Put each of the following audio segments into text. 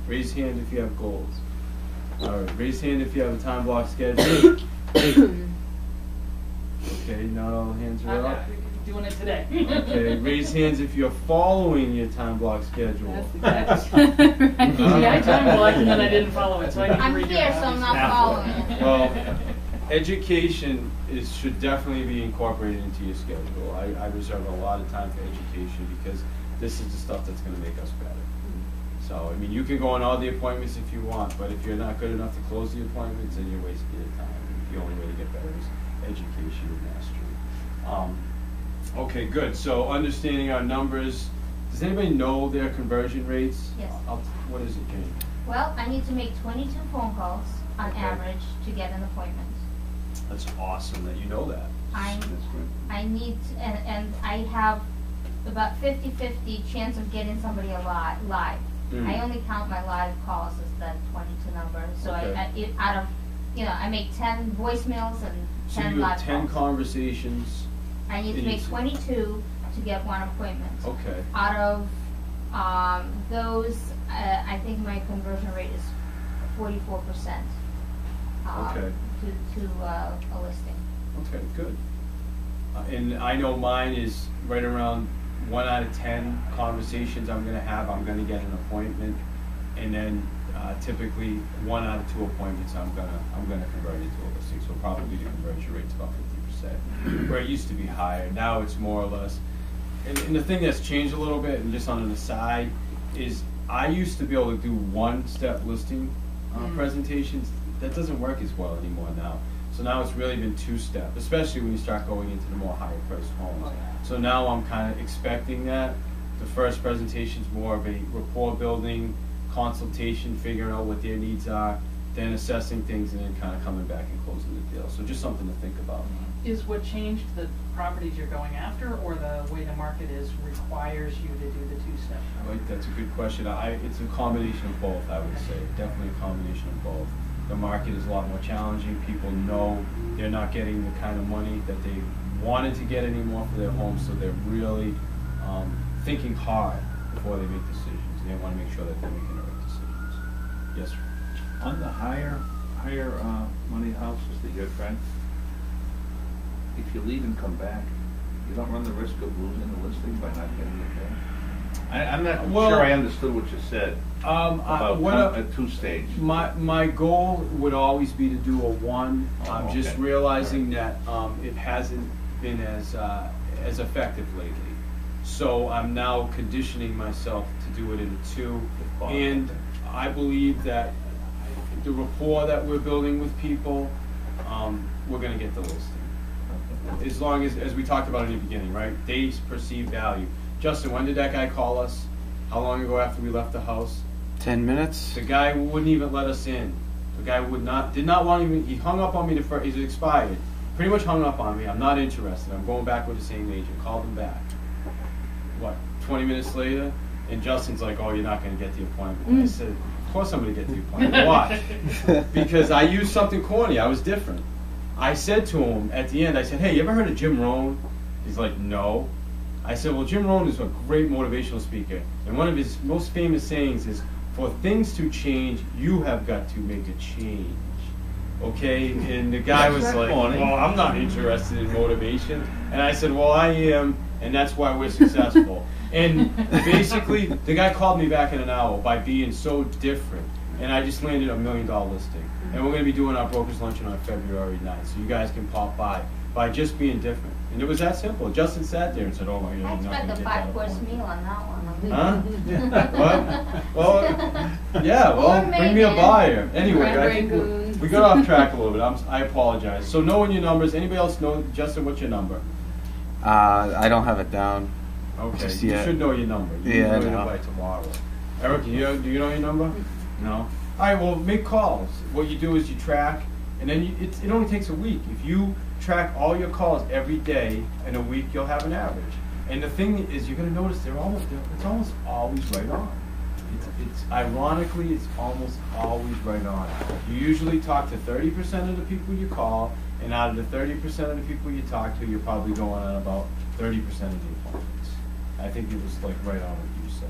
Raise hand if you have goals. All right, raise hand if you have a time block schedule. Okay, not all hands are up. Doing it today. Okay, raise hands if you're following your time block schedule. That's the catch. Right. See, I time blocked and then I didn't follow it, so I need to I'm redo here, it. so I'm not following it. Well, education should definitely be incorporated into your schedule. I reserve a lot of time for education because this is the stuff that's going to make us better. So, I mean, you can go on all the appointments if you want, but if you're not good enough to close the appointments, then you're wasting your time. The only way to get better is education and mastery. Okay, good. So, understanding our numbers. Does anybody know their conversion rates? Yes. What is it, Jane? Well, I need to make 22 phone calls on Okay. average to get an appointment. That's awesome that you know that. I need, and I have about 50-50 chance of getting somebody live. I only count my live calls as the 22 number. So Okay. I make 10 voicemails and 10 So you live have 10 calls. conversations. I need to make 22 to get one appointment. Okay. Out of those, I think my conversion rate is 44%. Okay. To a listing. Okay, good. And I know mine is right around 1 out of 10 conversations I'm going to have, I'm going to get an appointment, and then typically 1 out of 2 appointments I'm gonna convert into a listing. So probably the conversion rate's about 50%, where it used to be higher. Now it's more or less. And the thing that's changed a little bit, and just on an aside, is I used to be able to do one-step listing presentations. That doesn't work as well anymore now. So now it's really been 2-step, especially when you start going into the more higher priced homes. So now I'm kind of expecting that. The first presentation is more of a rapport building, consultation, figuring out what their needs are, then assessing things, and then kind of coming back and closing the deal. So just something to think about. Is what changed the properties you're going after, or the way the market is requires you to do the 2-step? Right, that's a good question. It's a combination of both, I would say. Definitely a combination of both. The market is a lot more challenging. People know they're not getting the kind of money that they wanted to get anymore for their homes, so they're really thinking hard before they make decisions. They want to make sure that they're making the right decisions. Yes, sir. On the higher money houses that you're trying, if you leave and come back, you don't run the risk of losing the listing by not getting it there? I'm not sure I understood what you said about a 2-stage. My goal would always be to do a 1. I'm okay. just realizing that it hasn't been as effective lately. So I'm now conditioning myself to do it in a 2. And I believe that the rapport that we're building with people, we're going to get the listing. As long as we talked about in the beginning, right? They perceive value. Justin, when did that guy call us? How long ago after we left the house? 10 minutes. The guy wouldn't even let us in. The guy did not want even, he hung up on me he's expired. Pretty much hung up on me. I'm not interested. I'm going back with the same agent. Called him back. What, 20 minutes later? And Justin's like, oh, you're not going to get the appointment. I said, of course I'm going to get the appointment. Why? Because I used something corny. I was different. I said to him at the end, I said, hey, you ever heard of Jim Rohn? He's like, no. I said, well, Jim Rohn is a great motivational speaker. And one of his most famous sayings is, for things to change, you have got to make a change. Okay? And the guy was like, well, I'm not interested in motivation. And I said, well, I am, and that's why we're successful. And basically, the guy called me back in an hour by being so different. And I just landed a $1 million listing. And we're going to be doing our brokers luncheon on February 9th. So you guys can pop by just being different. And it was that simple. Justin sat there and said, oh, you're not going to I get expect a that 5-course appointment. meal on that one. Huh? Well, yeah, well, bring me a buyer. Anyway, I think we got off track a little bit. I apologize. So knowing your numbers, anybody else know, Justin, what's your number? I don't have it down. Okay, Just you yet. should know your number. You Yeah, I can know know. it by tomorrow. Eric, do you know your number? No? All right, well, make calls. What you do is you track, and then it only takes a week. If you track all your calls every day in a week, you'll have an average. And the thing is, you're going to notice it's almost always right on. Ironically, it's almost always right on. You usually talk to 30% of the people you call, and out of the 30% of the people you talk to, you're probably going on about 30% of the appointments. I think it was like right on what you said.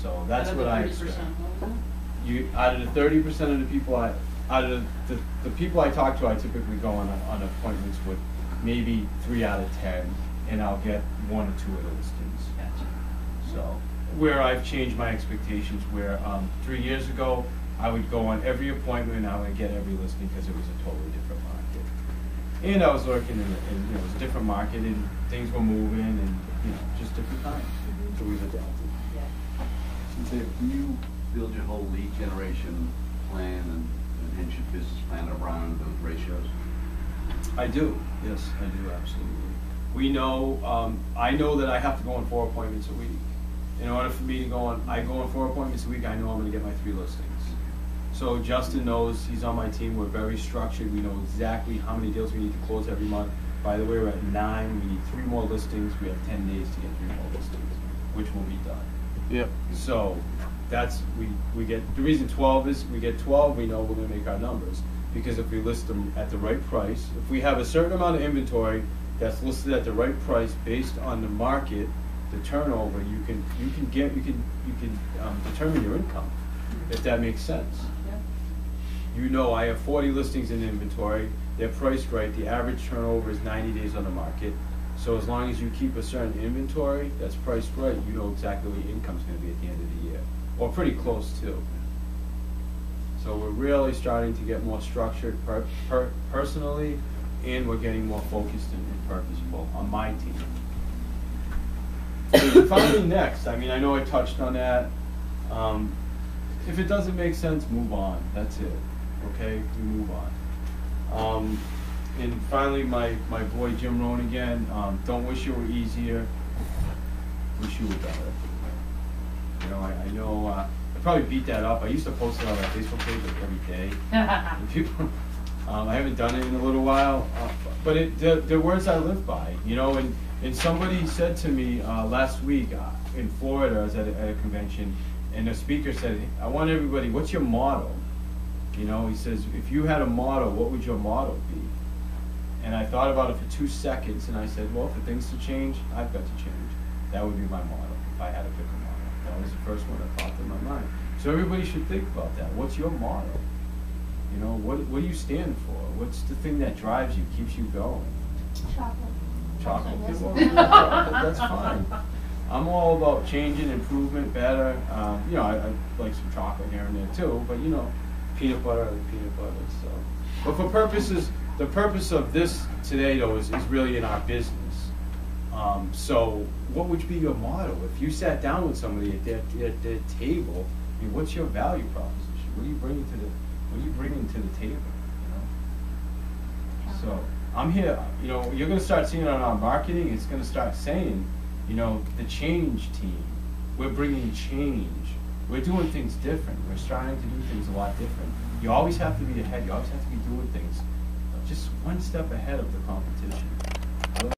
So that's what I expect. 30%, what was You, out of the 30% of the people out of the people I talk to, I typically go on appointments with maybe 3 out of 10, and I'll get 1 or 2 of the listings. that? Gotcha. So, where I've changed my expectations, where 3 years ago, I would go on every appointment and I would get every listing because it was a totally different market. And I was working in it was a different market, and things were moving, and just different times. So we've adapted. Yeah. So Dave, can you build your whole lead generation plan and hence your business plan around those ratios? I do. Yes, I do, absolutely. We know, I know that I have to go on 4 appointments a week. In order for me to go on 4 appointments a week, I know I'm gonna get my 3 listings. So Justin knows, he's on my team, we're very structured, we know exactly how many deals we need to close every month. By the way, we're at 9, we need 3 more listings, we have 10 days to get 3 more listings, which will be done. Yep. So that's, we get, the reason 12 is, we get 12, we know we're gonna make our numbers. Because if we list them at the right price, if we have a certain amount of inventory that's listed at the right price based on the market, the turnover, you can determine your income, if that makes sense. Yep. I have 40 listings in inventory, they're priced right, the average turnover is 90 days on the market. So as long as you keep a certain inventory that's priced right, you know exactly what your income's gonna be at the end of the year, or pretty close to. So we're really starting to get more structured personally, and we're getting more focused and purposeful on my team. So finally next, I mean, I know I touched on that. If it doesn't make sense, move on. That's it. Okay, we move on. And finally, my boy Jim Rohn again. Don't wish it were easier. Wish you were better. I know. I probably beat that up. I used to post it on my Facebook page like every day. And people, I haven't done it in a little while, but the words I live by. And somebody said to me last week in Florida, I was at a convention, and the speaker said, I want everybody, what's your motto? He says, if you had a motto, what would your motto be? And I thought about it for 2 seconds, and I said, well, for things to change, I've got to change. That would be my motto, if I had to pick a motto. That was the first one that popped in my mind. So everybody should think about that. What's your motto? What do you stand for? What's the thing that drives you, keeps you going? Chocolate. Okay, well, that's fine. I'm all about changing, improvement, better. I like some chocolate here and there too, but peanut butter, peanut butter. So, but for purposes, the purpose of this today though is really in our business. So, what would be your motto if you sat down with somebody at their table? I mean, what's your value proposition? What are you bringing to the table? So. I'm here, you're going to start seeing it on our marketing. It's going to start saying, the change team. We're bringing change. We're doing things different. We're starting to do things a lot different. You always have to be ahead. You always have to be doing things just one step ahead of the competition.